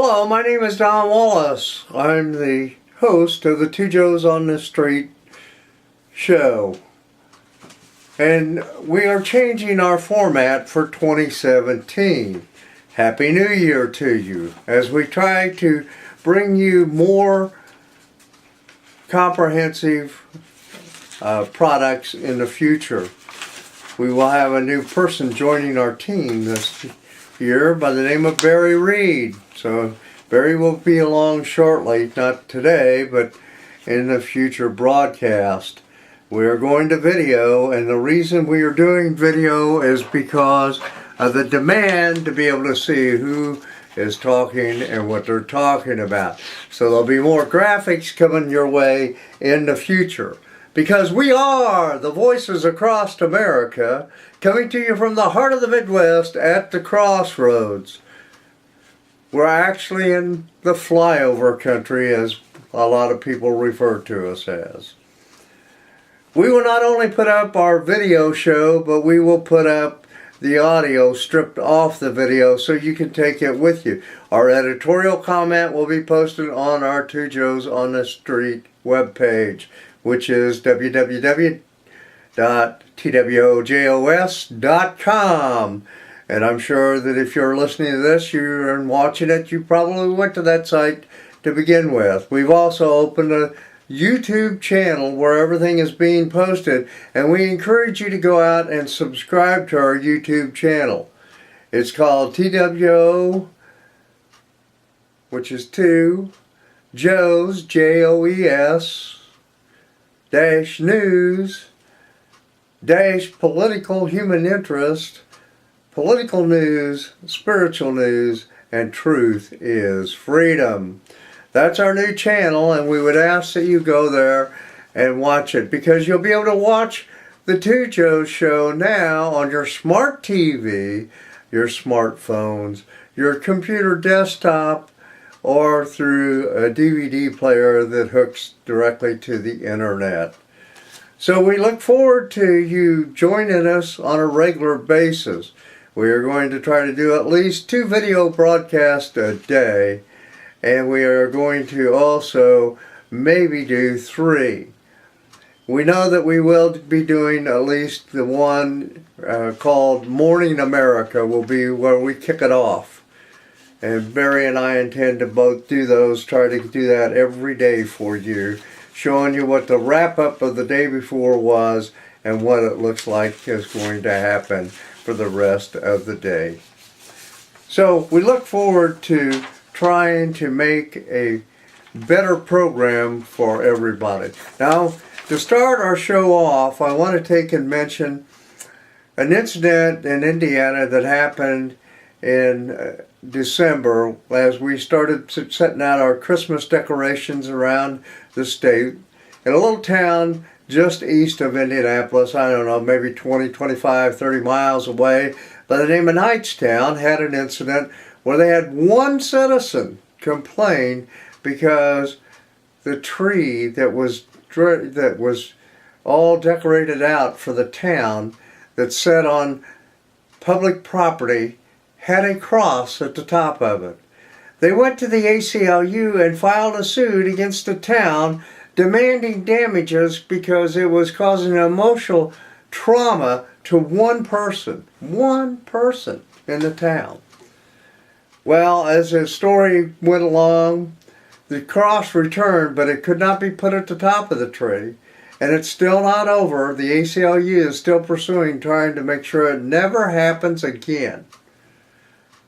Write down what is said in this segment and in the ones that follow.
Hello, my name is Don Wallace. I'm the host of the Two Joes on the Street show. And we are changing our format for 2017. Happy New Year to you as we try to bring you more comprehensive products in the future. We will have a new person joining our team this year by the name of Barry Reed. So Barry will be along shortly, not today, but in the future broadcast. We are going to video, and the reason we are doing video is because of the demand to be able to see who is talking and what they're talking about. So there'll be more graphics coming your way in the future. Because we are the voices across America, coming to you from the heart of the Midwest at the crossroads. We're actually in the flyover country, as a lot of people refer to us as. We will not only put up our video show, but we will put up the audio stripped off the video so you can take it with you. Our editorial comment will be posted on our Two Joes on the Street webpage, which is www.twojos.com. And I'm sure that if you're listening to this, you're watching it, you probably went to that site to begin with. We've also opened a YouTube channel where everything is being posted, and we encourage you to go out and subscribe to our YouTube channel. It's called TWO, which is Two Joes, Joes, dash news, dash political human interest, political news, spiritual news, and truth is freedom. That's our new channel, and we would ask that you go there and watch it, because you'll be able to watch the Two Joes show now on your smart TV, your smartphones, your computer desktop, or through a DVD player that hooks directly to the internet. So we look forward to you joining us on a regular basis. We are going to try to do at least 2 video broadcasts a day, and we are going to also maybe do 3. We know that we will be doing at least the one called Morning America will be where we kick it off. And Barry and I intend to both do those, try to do that every day for you, showing you what the wrap-up of the day before was and what it looks like is going to happen for the rest of the day. So we look forward to trying to make a better program for everybody. Now, to start our show off, I want to take and mention an incident in Indiana that happened in December as we started setting out our Christmas decorations around the state. In a little town just east of Indianapolis, I don't know, maybe 20, 25, 30 miles away, by the name of Knightstown, had an incident where they had one citizen complain because the tree that was all decorated out for the town that sat on public property had a cross at the top of it. They went to the ACLU and filed a suit against the town demanding damages because it was causing emotional trauma to one person in the town. Well, as the story went along, the cross returned, but it could not be put at the top of the tree. And it's still not over. The ACLU is still pursuing, trying to make sure it never happens again.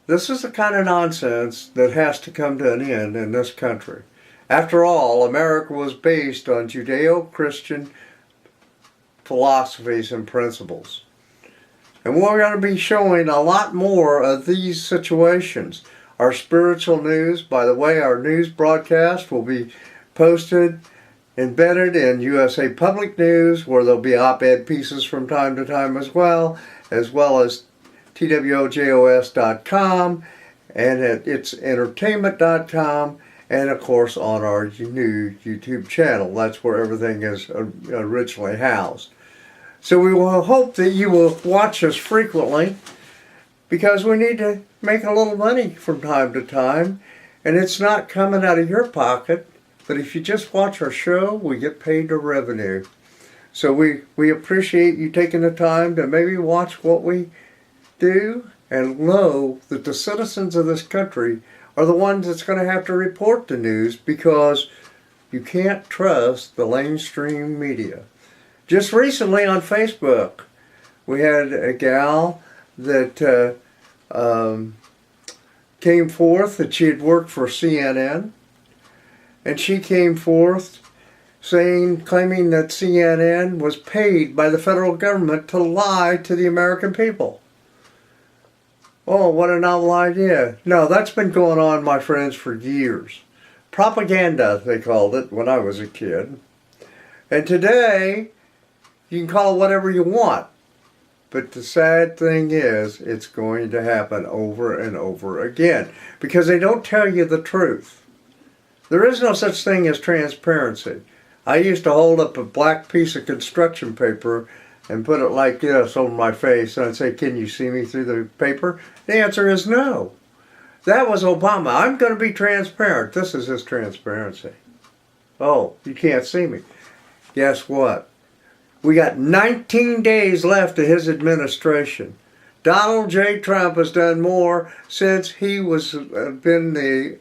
This is the kind of nonsense that has to come to an end in this country. After all, America was based on Judeo-Christian philosophies and principles. And we're going to be showing a lot more of these situations. Our spiritual news, by the way, our news broadcast will be posted, embedded in USA Public News, where there'll be op-ed pieces from time to time as well as twojos.com, and at itsentertainment.com, and of course on our new YouTube channel. That's where everything is originally housed. So we will hope that you will watch us frequently, because we need to make a little money from time to time, And it's not coming out of your pocket, but if you just watch our show, we get paid the revenue. So we appreciate you taking the time to maybe watch what we do and know that the citizens of this country are the ones that's going to have to report the news, because you can't trust the mainstream media. Just recently on Facebook, we had a gal that came forth that she had worked for CNN, and she came forth claiming that CNN was paid by the federal government to lie to the American people. Oh, what a novel idea. No, that's been going on, my friends, for years. Propaganda, they called it when I was a kid. And today, you can call it whatever you want. But the sad thing is, it's going to happen over and over again, because they don't tell you the truth. There is no such thing as transparency. I used to hold up a black piece of construction paper and put it like this on my face, and I'd say, "Can you see me through the paper?" The answer is no. That was Obama. I'm going to be transparent. This is his transparency. Oh, you can't see me. Guess what? We got 19 days left of his administration. Donald J. Trump has done more since he was been the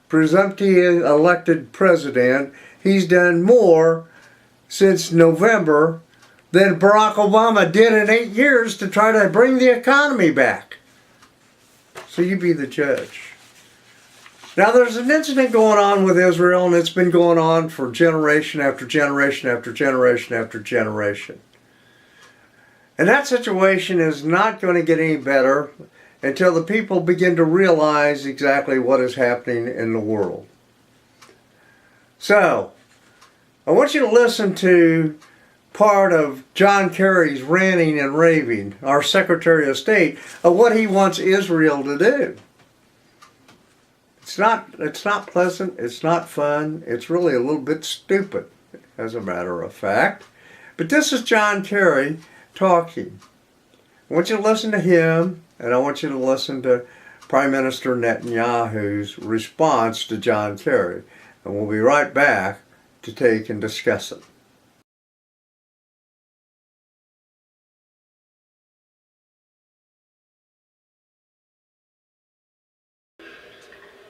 presumptive elected president. He's done more since November than Barack Obama did in 8 years to try to bring the economy back. So you be the judge. Now there's an incident going on with Israel, and it's been going on for generation after generation after generation after generation. And that situation is not going to get any better until the people begin to realize exactly what is happening in the world. So, I want you to listen to part of John Kerry's ranting and raving, our Secretary of State, of what he wants Israel to do. It's not pleasant, it's not fun, it's really a little bit stupid, as a matter of fact. But this is John Kerry talking. I want you to listen to him, and I want you to listen to Prime Minister Netanyahu's response to John Kerry. And we'll be right back to take and discuss it.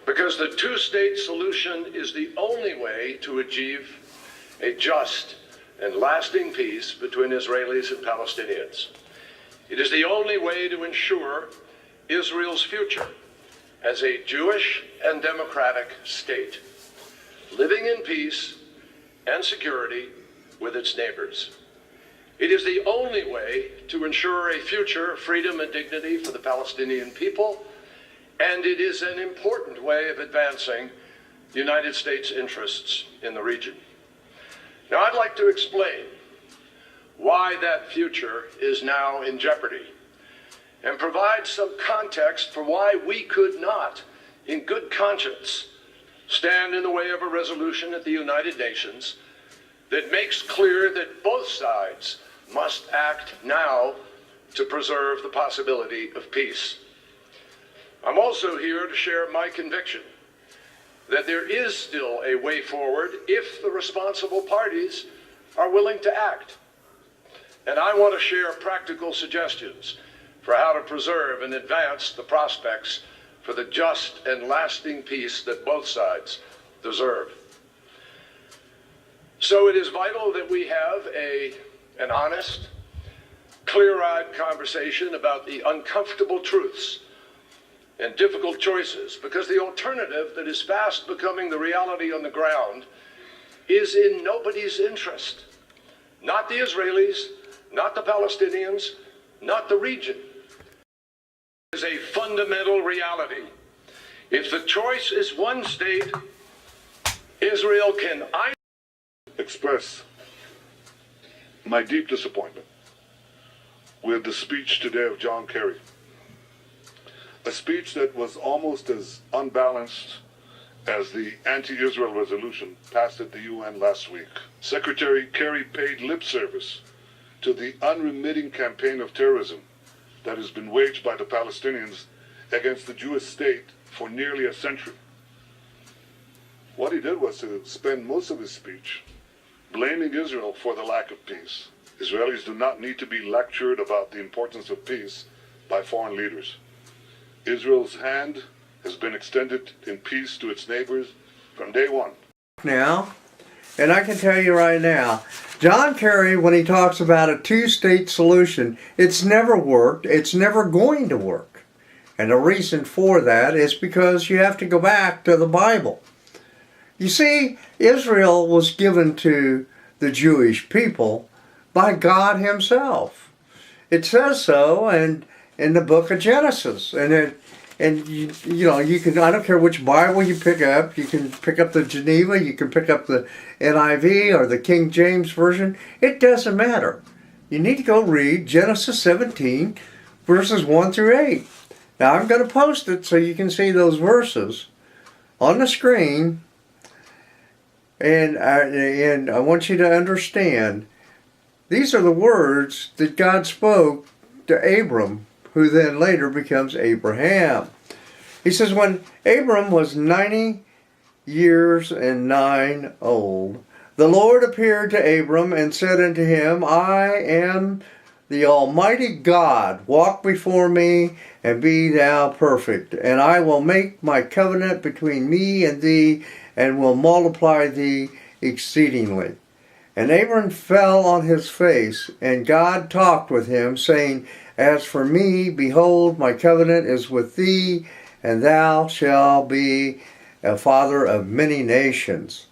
Because the two-state solution is the only way to achieve a just and lasting peace between Israelis and Palestinians. It is the only way to ensure Israel's future as a Jewish and democratic state, living in peace and security with its neighbors. It is the only way to ensure a future of freedom and dignity for the Palestinian people, and it is an important way of advancing the United States' interests in the region. Now, I'd like to explain why that future is now in jeopardy and provide some context for why we could not, in good conscience, stand in the way of a resolution at the United Nations that makes clear that both sides must act now to preserve the possibility of peace. I'm also here to share my conviction that there is still a way forward if the responsible parties are willing to act. And I want to share practical suggestions for how to preserve and advance the prospects for the just and lasting peace that both sides deserve. So it is vital that we have an honest, clear-eyed conversation about the uncomfortable truths and difficult choices, because the alternative that is fast becoming the reality on the ground is in nobody's interest. Not the Israelis, not the Palestinians, not the region. It is a fundamental reality. If the choice is one state, Israel can either express my deep disappointment with the speech today of John Kerry. A speech that was almost as unbalanced as the anti-Israel resolution passed at the UN last week. Secretary Kerry paid lip service to the unremitting campaign of terrorism that has been waged by the Palestinians against the Jewish state for nearly a century. what he did was to spend most of his speech blaming Israel for the lack of peace. Israelis do not need to be lectured about the importance of peace by foreign leaders. Israel's hand has been extended in peace to its neighbors from day one. Now, and I can tell you right now, John Kerry, when he talks about a two-state solution, it's never worked. It's never going to work. And the reason for that is because you have to go back to the Bible. You see, Israel was given to the Jewish people by God himself. It says so in the book of Genesis. And you know, you can, I don't care which Bible you pick up. You can pick up the Geneva, you can pick up the NIV or the King James Version. It doesn't matter. You need to go read Genesis 17, verses 1 through 8. Now I'm going to post it so you can see those verses on the screen. And I want you to understand, these are the words that God spoke to Abram, who then later becomes Abraham. He says, when Abram was 90 years and 9 old, the Lord appeared to Abram and said unto him, I am the Almighty God. Walk before me and be thou perfect. And I will make my covenant between me and thee, and will multiply thee exceedingly. And Abram fell on his face, and God talked with him, saying, As for me, behold, my covenant is with thee, and thou shalt be a father of many nations.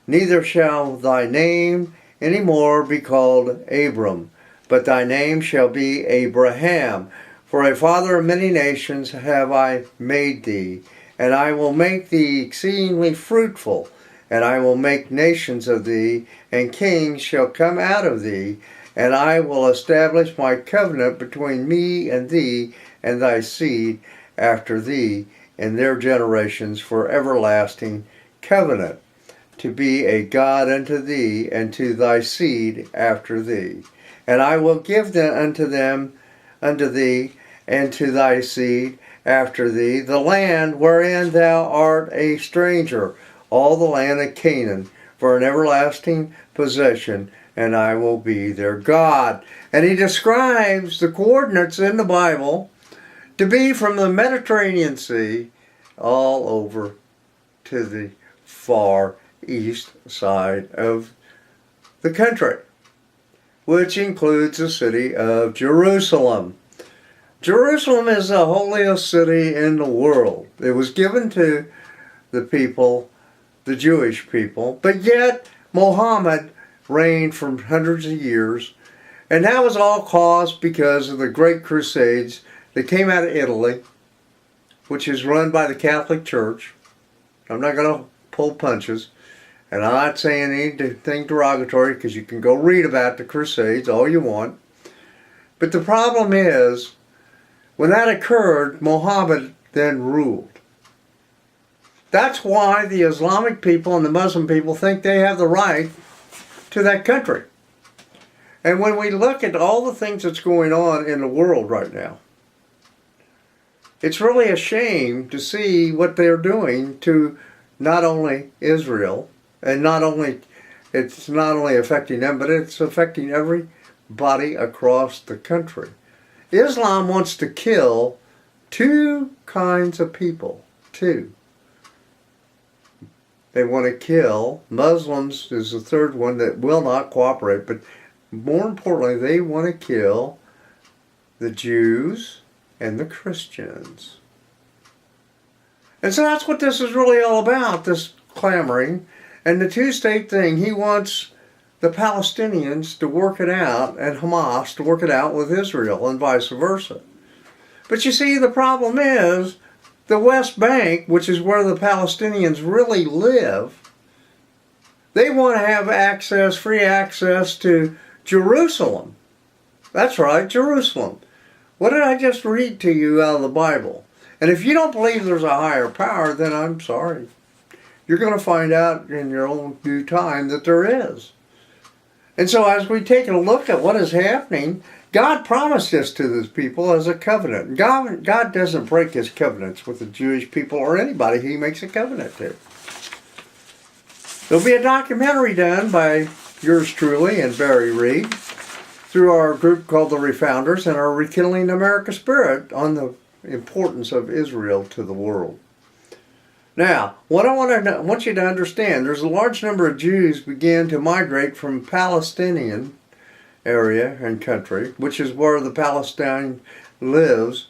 Neither shall thy name any more be called Abram, but thy name shall be Abraham. For a father of many nations have I made thee, and I will make thee exceedingly fruitful, and I will make nations of thee, and kings shall come out of thee, and I will establish my covenant between me and thee and thy seed after thee in their generations for everlasting covenant, to be a God unto thee and to thy seed after thee. And I will give them unto thee and to thy seed after thee the land wherein thou art a stranger, all the land of Canaan, for an everlasting possession, and I will be their God. And he describes the coordinates in the Bible to be from the Mediterranean Sea all over to the far east side of the country, which includes the city of Jerusalem. Jerusalem is the holiest city in the world. It was given to the people, the Jewish people, but yet Muhammad reigned for hundreds of years, and that was all caused because of the Great Crusades that came out of Italy, which is run by the Catholic Church. I'm not going to pull punches, and I'm not saying anything derogatory because you can go read about the Crusades all you want. But the problem is, when that occurred, Muhammad then ruled. That's why the Islamic people and the Muslim people think they have the right to that country. And when we look at all the things that's going on in the world right now, it's really a shame to see what they're doing to not only Israel, and it's not only affecting them, but it's affecting everybody across the country. Islam wants to kill two kinds of people. Two. They want to kill Muslims, is the third one that will not cooperate, but more importantly, they want to kill the Jews and the Christians. And so that's what this is really all about, this clamoring. And the two-state thing, he wants the Palestinians to work it out and Hamas to work it out with Israel and vice versa. But you see, the problem is the West Bank, which is where the Palestinians really live, they want to have access, free access to Jerusalem. That's right, Jerusalem. What did I just read to you out of the Bible? And if you don't believe there's a higher power, then I'm sorry. You're going to find out in your own due time that there is. And so as we take a look at what is happening, God promised this to his people as a covenant. God doesn't break his covenants with the Jewish people or anybody he makes a covenant to. There'll be a documentary done by yours truly and Barry Reed through our group called the Refounders and our Rekindling America Spirit on the importance of Israel to the world. Now, what I want you to understand, there's a large number of Jews began to migrate from Palestinian area and country, which is where the Palestine lives,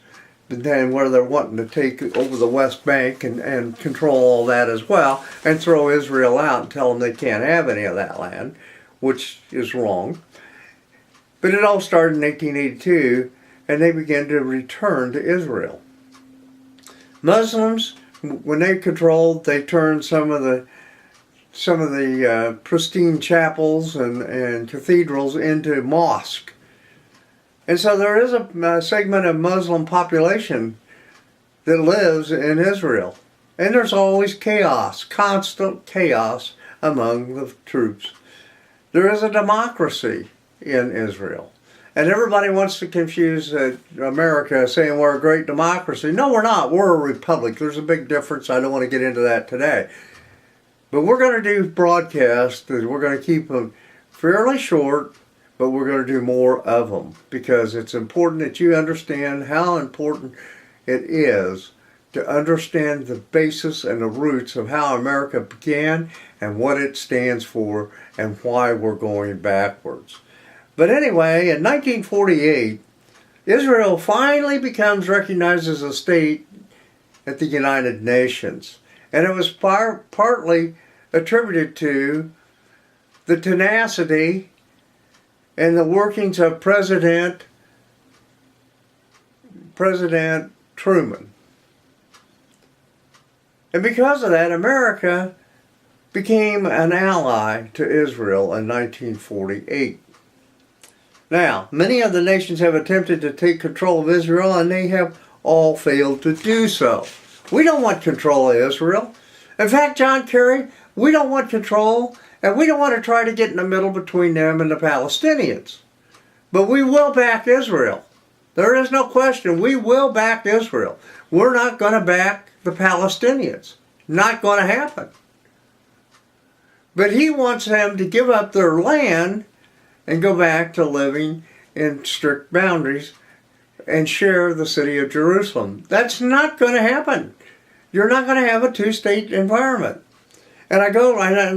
but then where they're wanting to take over the West Bank and control all that as well, and throw Israel out and tell them they can't have any of that land, which is wrong. But it all started in 1882, and they began to return to Israel. Muslims, when they controlled, they turned some of the pristine chapels and cathedrals into mosques. And so there is a segment of Muslim population that lives in Israel. And there's always chaos, constant chaos among the troops. There is a democracy in Israel. And everybody wants to confuse America saying we're a great democracy. No, we're not. We're a republic. There's a big difference. I don't want to get into that today. But we're going to do broadcasts. We're going to keep them fairly short, but we're going to do more of them because it's important that you understand how important it is to understand the basis and the roots of how America began and what it stands for and why we're going backwards. But anyway, in 1948, Israel finally becomes recognized as a state at the United Nations. And it was partly attributed to the tenacity and the workings of President Truman. And because of that, America became an ally to Israel in 1948. Now, many of the nations have attempted to take control of Israel, and they have all failed to do so. We don't want control of Israel. In fact, John Kerry, we don't want control, and we don't want to try to get in the middle between them and the Palestinians. But we will back Israel. There is no question. We will back Israel. We're not going to back the Palestinians. Not going to happen. But he wants them to give up their land and go back to living in strict boundaries and share the city of Jerusalem. That's not going to happen. You're not going to have a two-state environment. And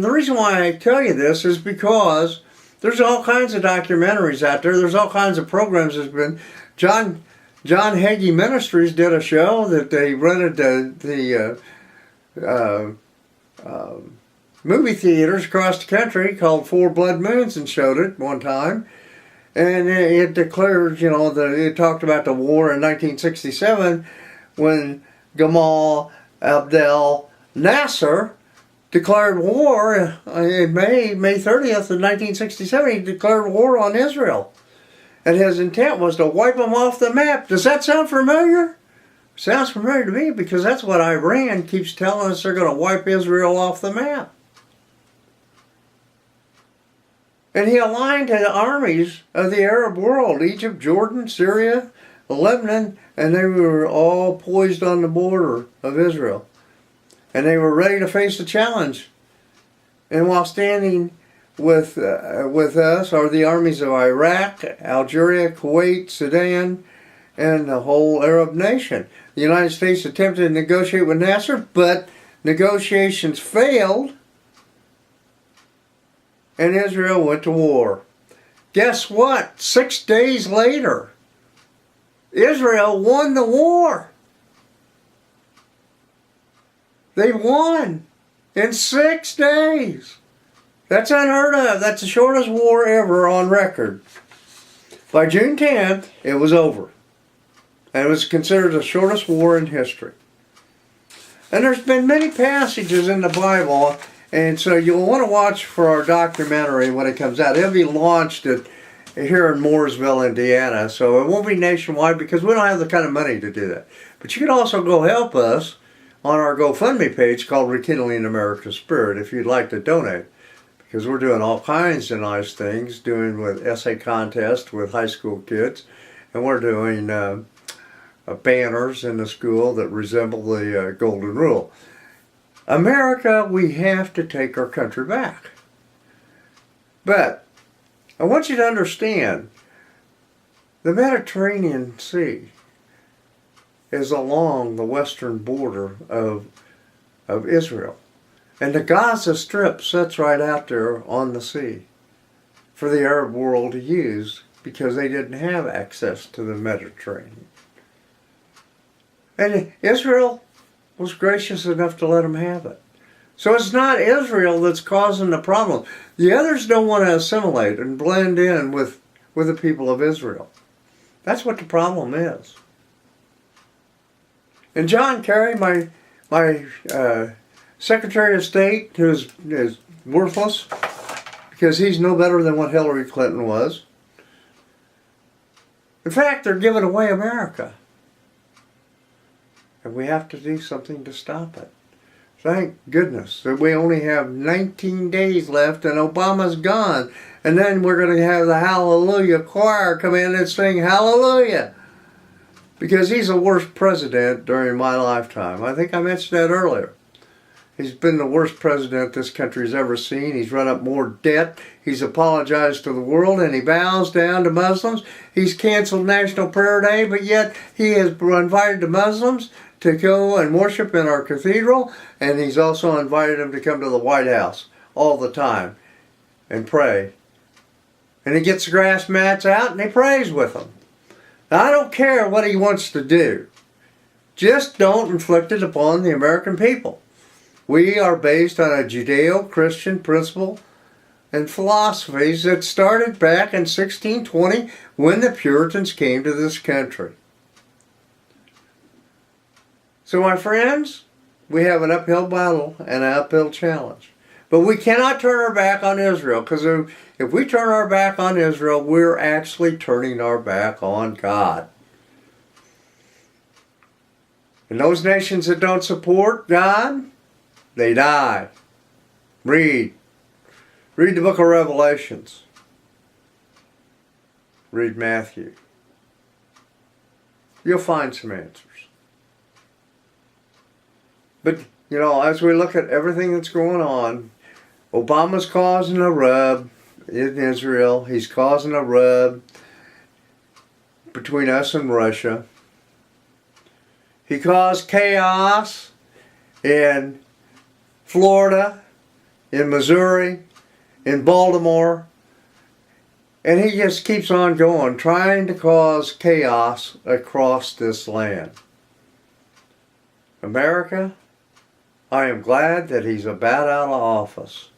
the reason why I tell you this is because there's all kinds of documentaries out there. There's all kinds of programs. There's been John Hagee Ministries did a show that they rented the movie theaters across the country called Four Blood Moons and showed it one time. And it declared, it talked about the war in 1967 when Gamal Abdel Nasser declared war in May 30th of 1967. He declared war on Israel. And his intent was to wipe them off the map. Does that sound familiar? Sounds familiar to me because that's what Iran keeps telling us they're going to wipe Israel off the map. And he aligned to the armies of the Arab world, Egypt, Jordan, Syria, Lebanon, and they were all poised on the border of Israel. And they were ready to face the challenge. And while standing with us are the armies of Iraq, Algeria, Kuwait, Sudan, and the whole Arab nation. The United States attempted to negotiate with Nasser, but negotiations failed, and Israel went to war. Guess what? 6 days later, Israel won the war. They won in 6 days. That's unheard of. That's the shortest war ever on record. By June 10th, it was over. And it was considered the shortest war in history. And there's been many passages in the Bible, and so you'll want to watch for our documentary when it comes out. It'll be launched here in Mooresville, Indiana, so it won't be nationwide because we don't have the kind of money to do that. But you can also go help us on our GoFundMe page called Rekindling America's Spirit if you'd like to donate. Because we're doing all kinds of nice things, doing with essay contests with high school kids, and we're doing banners in the school that resemble the Golden Rule. America, we have to take our country back. But I want you to understand, the Mediterranean Sea is along the western border of Israel. And the Gaza Strip sits right out there on the sea for the Arab world to use because they didn't have access to the Mediterranean. And Israel was gracious enough to let them have it. So it's not Israel that's causing the problem. The others don't want to assimilate and blend in with the people of Israel. That's what the problem is. And John Kerry, my Secretary of State, who is worthless because he's no better than what Hillary Clinton was. In fact, they're giving away America. And we have to do something to stop it. Thank goodness that we only have 19 days left and Obama's gone. And then we're going to have the Hallelujah Choir come in and sing Hallelujah. Because he's the worst president during my lifetime. I think I mentioned that earlier. He's been the worst president this country's ever seen. He's run up more debt. He's apologized to the world and he bows down to Muslims. He's canceled National Prayer Day, but yet he has invited the Muslims to go and worship in our cathedral, and he's also invited them to come to the White House all the time and pray. And he gets the grass mats out and he prays with them. Now, I don't care what he wants to do. Just don't inflict it upon the American people. We are based on a Judeo-Christian principle and philosophies that started back in 1620 when the Puritans came to this country. So my friends, we have an uphill battle and an uphill challenge. But we cannot turn our back on Israel, because if we turn our back on Israel, we're actually turning our back on God. And those nations that don't support God, they die. Read the book of Revelations. Read Matthew. You'll find some answers. But, you know, as we look at everything that's going on, Obama's causing a rub in Israel. He's causing a rub between us and Russia. He caused chaos in Florida, in Missouri, in Baltimore. And he just keeps on going, trying to cause chaos across this land. America, I am glad that he's about out of office.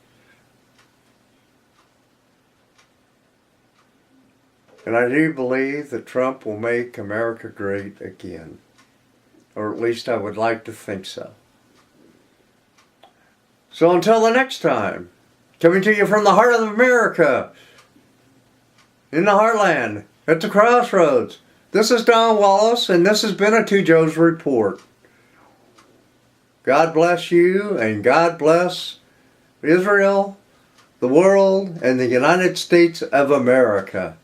And I do believe that Trump will make America great again. Or at least I would like to think so. So until the next time, coming to you from the heart of America, in the heartland, at the crossroads, this is Don Wallace, and this has been a Two Joes Report. God bless you, and God bless Israel, the world, and the United States of America.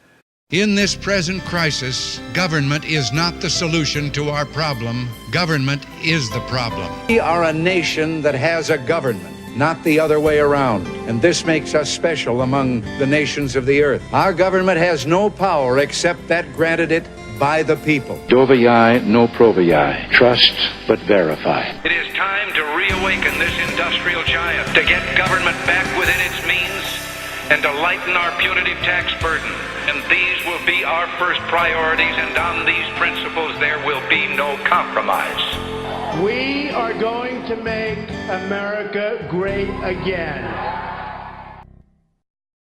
In this present crisis, government is not the solution to our problem. Government is the problem. We are a nation that has a government, not the other way around. And this makes us special among the nations of the earth. Our government has no power except that granted it by the people. Dovii no provii. Trust but verify. It is time to reawaken this industrial giant, to get government back within its means, and to lighten our punitive tax burden. And these will be our first priorities, and on these principles there will be no compromise. We are going to make America great again.